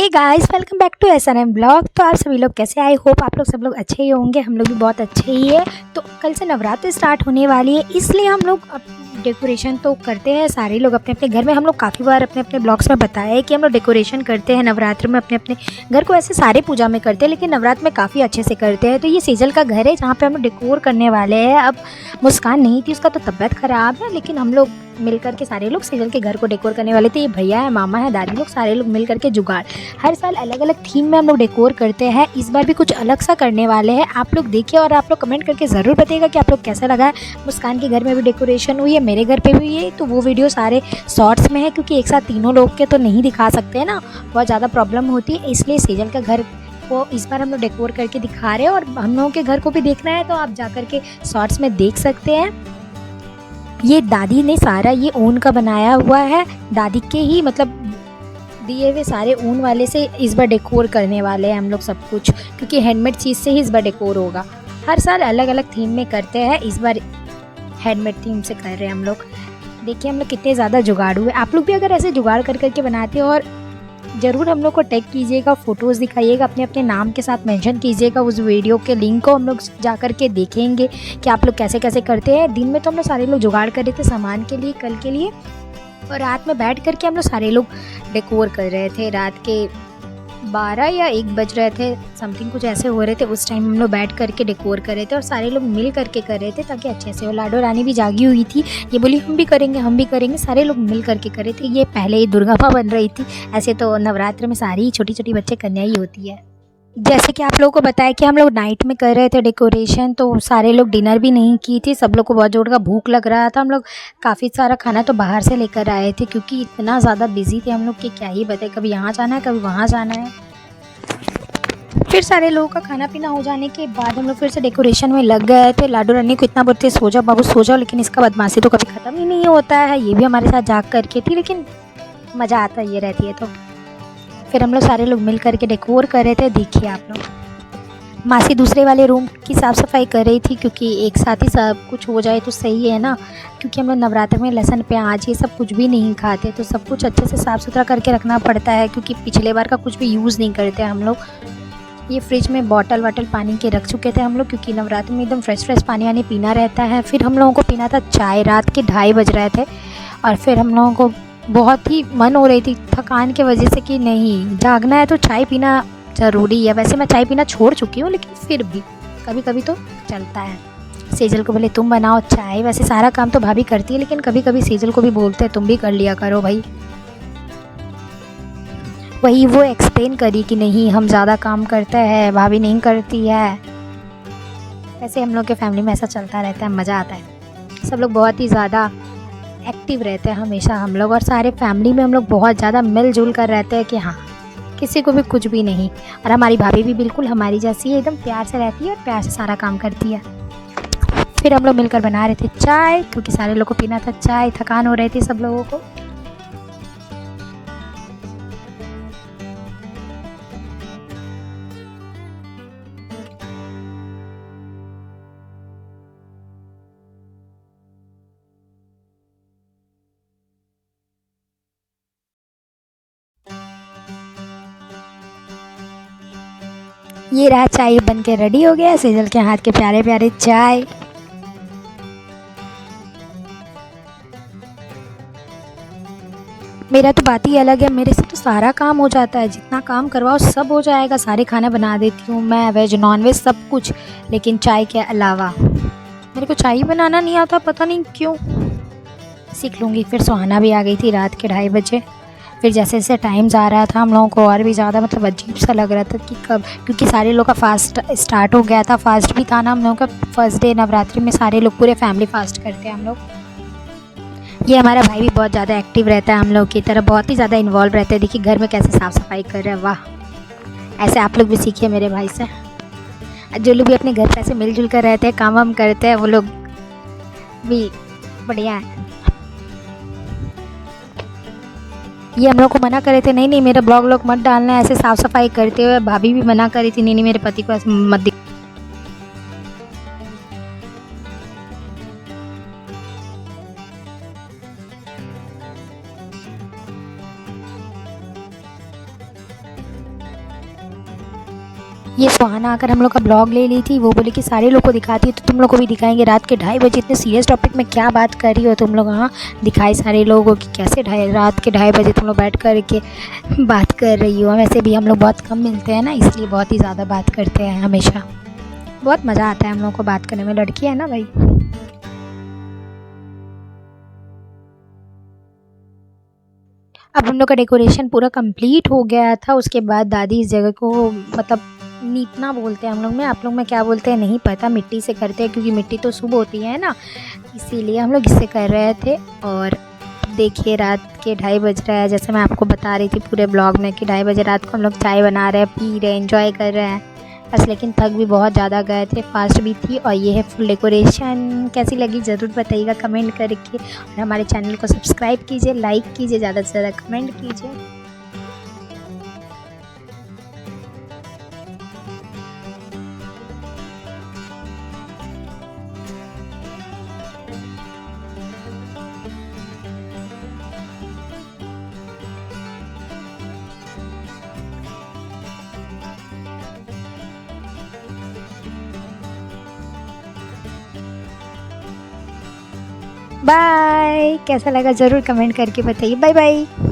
Hey guys, welcome back to SRM blog. तो आप सभी लोग कैसे? आई होप आप लोग सब लोग अच्छे ही होंगे। हम लोग भी बहुत अच्छे ही है। तो कल से नवरात्रि स्टार्ट होने वाली है, इसलिए हम लोग डेकोरेशन तो करते हैं सारे लोग अपने अपने घर में। हम लोग काफ़ी बार अपने अपने ब्लॉग्स में बताया है कि हम लोग डेकोरेशन करते हैं नवरात्र में अपने अपने घर को। ऐसे सारे पूजा में करते हैं, लेकिन नवरात्र में काफ़ी अच्छे से करते हैं। तो ये सेजल का घर है जहाँ पे हम लोग डेकोर करने वाले हैं। अब मुस्कान नहीं थी, उसका तो तबीयत ख़राब है, लेकिन हम लोग मिल करके सारे लोग सेजल के घर को डेकोर करने वाले थे। ये भैया है, मामा है, दादी लोग, सारे लोग मिल करके जुगाड़। हर साल अलग अलग थीम में हम लोग डेकोर करते हैं, इस बार भी कुछ अलग सा करने वाले हैं। आप लोग देखिए और आप लोग कमेंट करके ज़रूर बताइएगा कि आप लोग कैसा लगा है। मुस्कान के घर में भी डेकोरेशन हुई है, मेरे घर पे भी हुई है। तो वो वीडियो सारे शॉर्ट्स में है, क्योंकि एक साथ तीनों लोग के तो नहीं दिखा सकते हैं ना, बहुत ज़्यादा प्रॉब्लम होती है। इसलिए सेजल का घर को इस बार हम लोग डेकोर करके दिखा रहे हैं, और हम लोगों के घर को भी देखना है तो आप जा कर के शॉर्ट्स में देख सकते हैं। ये दादी ने सारा ये ऊन का बनाया हुआ है, दादी के ही मतलब दिए हुए सारे ऊन वाले से इस बार डेकोर करने वाले हैं हम लोग सब कुछ, क्योंकि हैंडमेड चीज़ से ही इस बार डेकोर होगा। हर साल अलग अलग थीम में करते हैं, इस बार हैंडमेड थीम से कर रहे हैं हम लोग। देखिए हम लोग कितने ज़्यादा जुगाड़ू है। आप लोग भी अगर ऐसे जुगाड़ कर करके बनाते हो, और ज़रूर हम लोग को टैग कीजिएगा, फ़ोटोज़ दिखाइएगा, अपने अपने नाम के साथ मेंशन कीजिएगा। उस वीडियो के लिंक को हम लोग जा कर के देखेंगे कि आप लोग कैसे कैसे करते हैं। दिन में तो हम लोग सारे लोग जुगाड़ कर रहे थे सामान के लिए, कल के लिए, और रात में बैठ करके हम लोग सारे लोग डेकोर कर रहे थे। रात के 12 या 1 बज रहे थे, समथिंग कुछ ऐसे हो रहे थे। उस टाइम हम लोग बैठ करके डेकोर कर रहे थे, और सारे लोग मिल करके कर रहे थे ताकि अच्छे से हो। लाडो रानी भी जागी हुई थी, ये बोली हम भी करेंगे हम भी करेंगे। सारे लोग मिल करके कर रहे थे। ये पहले ही दुर्गा माँ बन रही थी। ऐसे तो नवरात्र में सारी छोटी छोटी बच्चे कन्या ही होती है। जैसे कि आप लोगों को बताया कि हम लोग नाइट में कर रहे थे डेकोरेशन, तो सारे लोग डिनर भी नहीं की थी। सब लोग को बहुत जोर का भूख लग रहा था। हम लोग काफ़ी सारा खाना तो बाहर से लेकर आए थे, क्योंकि इतना ज़्यादा बिजी थे हम लोग कि क्या ही बताए, कभी यहाँ जाना है कभी वहाँ जाना है। फिर सारे लोगों का खाना पीना हो जाने के बाद हम लोग फिर से डेकोरेशन में लग गए थे। लाडो रानी को इतना बोलते सो जाओ बाबू सो जाओ, लेकिन इसका बदमाशी तो कभी ख़त्म ही नहीं होता है। ये भी हमारे साथ जाग करके थी, लेकिन मज़ा आता ये रहती है। तो फिर हम लोग सारे लोग मिल करके डेकोर कर रहे थे। देखिए आप लोग, मासी दूसरे वाले रूम की साफ़ सफाई कर रही थी, क्योंकि एक साथ ही सब कुछ हो जाए तो सही है ना। क्योंकि हम लोग नवरात्र में लहसुन प्याज ये सब कुछ भी नहीं खाते, तो सब कुछ अच्छे से साफ़ सुथरा करके रखना पड़ता है, क्योंकि पिछले बार का कुछ भी यूज़ नहीं करते हम लोग। ये फ्रिज में बॉटल वाटल पानी के रख चुके थे हम लोग, क्योंकि नवरात्र में एकदम फ्रेश पानी वानी पीना रहता है। फिर हम लोगों को पीना था चाय, रात के 2:30 बज रहे थे, और फिर हम लोगों को बहुत ही मन हो रही थी थकान की वजह से कि नहीं जागना है तो चाय पीना ज़रूरी है। वैसे मैं चाय पीना छोड़ चुकी हूँ, लेकिन फिर भी कभी कभी तो चलता है। सेजल को बोले तुम बनाओ चाय, वैसे सारा काम तो भाभी करती है, लेकिन कभी कभी सेजल को भी बोलते हैं तुम भी कर लिया करो भाई। वही वो एक्सप्लेन करी कि नहीं हम ज़्यादा काम करते हैं, भाभी नहीं करती है। वैसे हम लोग के फैमिली में ऐसा चलता रहता है, मज़ा आता है। सब लोग बहुत ही ज़्यादा एक्टिव रहते हैं हमेशा हम लोग, और सारे फैमिली में हम लोग बहुत ज़्यादा मिलजुल कर रहते हैं कि हाँ किसी को भी कुछ भी नहीं। और हमारी भाभी भी बिल्कुल हमारी जैसी है, एकदम प्यार से रहती है और प्यार से सारा काम करती है। फिर हम लोग मिलकर बना रहे थे चाय, क्योंकि सारे लोगों को पीना था चाय, थकान हो रही थी सब लोगों को। ये रहा चाय बन के रेडी हो गया, सेजल के हाथ के प्यारे प्यारे चाय। मेरा तो बात ही अलग है, मेरे से तो सारा काम हो जाता है, जितना काम करवाओ सब हो जाएगा। सारे खाना बना देती हूँ मैं, वेज नॉन वेज सब कुछ, लेकिन चाय के अलावा मेरे को चाय ही बनाना नहीं आता, पता नहीं क्यों। सीख लूँगी। फिर सुहाना भी आ गई थी रात के 2:30 बजे। फिर जैसे जैसे टाइम जा रहा था हम लोगों को और भी ज़्यादा मतलब अजीब सा लग रहा था कि कब, क्योंकि सारे लोग का फास्ट स्टार्ट हो गया था। फास्ट भी था ना हम लोगों का, फर्स्ट डे नवरात्रि में सारे लोग पूरे फैमिली फास्ट करते हैं हम लोग। ये हमारा भाई भी बहुत ज़्यादा एक्टिव रहता है, हम लोग की तरह बहुत ही ज़्यादा इन्वॉल्व रहता है। देखिए घर में कैसे साफ़ सफाई कर रहे हैं, वाह। ऐसे आप लोग भी सीखिए मेरे भाई से। जो लोग भी अपने घर पे ऐसे मिलजुल कर रहते हैं, काम वाम करते हैं, वो लोग भी बढ़िया है। ये हम लोग को मना करे थे नहीं नहीं मेरा ब्लॉग लोग मत डालना है ऐसे साफ़ सफाई करते हुए। भाभी भी मना करी थी नहीं नहीं मेरे पति को ऐसे मत दिख। ये सुहाना आकर हम लोग का ब्लॉग ले ली थी। वो बोली कि सारे लोग को दिखाती है तो तुम लोग को भी दिखाएंगे। रात के 2:30 इतने सीरियस टॉपिक में क्या बात कर रही हो तुम लोग। हाँ, दिखाए सारे लोगों की कैसे रात के 2:30 तुम लोग बैठ कर के बात कर रही हो। वैसे भी हम लोग बहुत कम मिलते हैं ना, इसलिए बहुत ही ज़्यादा बात करते हैं हमेशा। बहुत मज़ा आता है हम लोग को बात करने में, लड़की है ना भाई। अब हम लोग का डेकोरेशन पूरा कंप्लीट हो गया था। उसके बाद दादी इस जगह को मतलब नीपना बोलते हैं हम लोग में, आप लोग में क्या बोलते हैं नहीं पता। मिट्टी से करते हैं क्योंकि मिट्टी तो शुभ होती है ना, इसीलिए हम लोग इससे कर रहे थे। और देखिए रात के 2:30 बज रहा है, जैसे मैं आपको बता रही थी पूरे ब्लॉग में कि 2:30 बजे रात को हम लोग चाय बना रहे हैं, पी रहे हैं, एंजॉय कर रहे हैं बस। लेकिन थक भी बहुत ज़्यादा गए थे, फास्ट भी थी। और ये है फुल डेकोरेशन, कैसी लगी ज़रूर बताइएगा कमेंट करके। और हमारे चैनल को सब्सक्राइब कीजिए, लाइक कीजिए, ज़्यादा से ज़्यादा कमेंट कीजिए। बाय, कैसा लगा ज़रूर कमेंट करके बताइए। Bye bye.